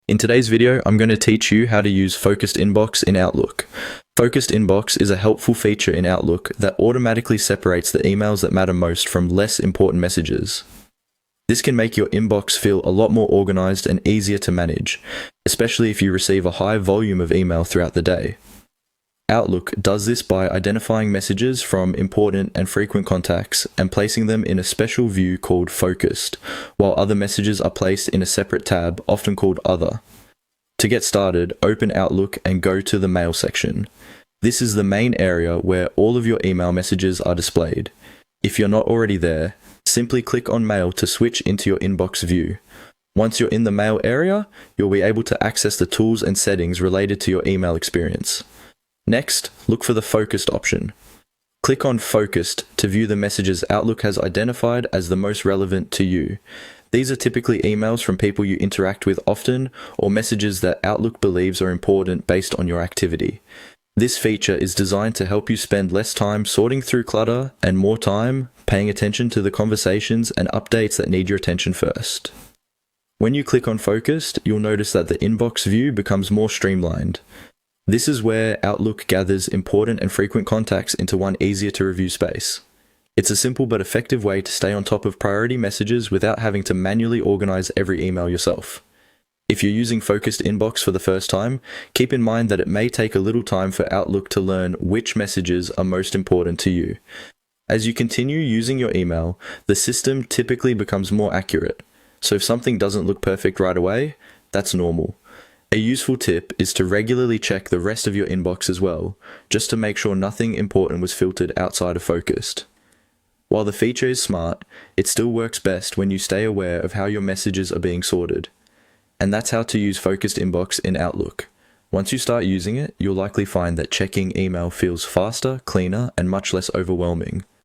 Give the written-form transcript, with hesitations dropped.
In today's video, I'm going to teach you how to use Focused Inbox in Outlook. Focused Inbox is a helpful feature in Outlook that automatically separates the emails that matter most from less important messages. This can make your inbox feel a lot more organized and easier to manage, especially if you receive a high volume of email throughout the day. Outlook does this by identifying messages from important and frequent contacts and placing them in a special view called Focused, while other messages are placed in a separate tab, often called Other. To get started, open Outlook and go to the Mail section. This is the main area where all of your email messages are displayed. If you're not already there, simply click on Mail to switch into your inbox view. Once you're in the Mail area, you'll be able to access the tools and settings related to your email experience. Next, look for the Focused option. Click on Focused to view the messages Outlook has identified as the most relevant to you. These are typically emails from people you interact with often or messages that Outlook believes are important based on your activity. This feature is designed to help you spend less time sorting through clutter and more time paying attention to the conversations and updates that need your attention first. When you click on Focused, you'll notice that the inbox view becomes more streamlined. This is where Outlook gathers important and frequent contacts into one easier-to-review space. It's a simple but effective way to stay on top of priority messages without having to manually organize every email yourself. If you're using Focused Inbox for the first time, keep in mind that it may take a little time for Outlook to learn which messages are most important to you. As you continue using your email, the system typically becomes more accurate. So if something doesn't look perfect right away, that's normal. A useful tip is to regularly check the rest of your inbox as well, just to make sure nothing important was filtered outside of Focused. While the feature is smart, it still works best when you stay aware of how your messages are being sorted. And that's how to use Focused Inbox in Outlook. Once you start using it, you'll likely find that checking email feels faster, cleaner, and much less overwhelming.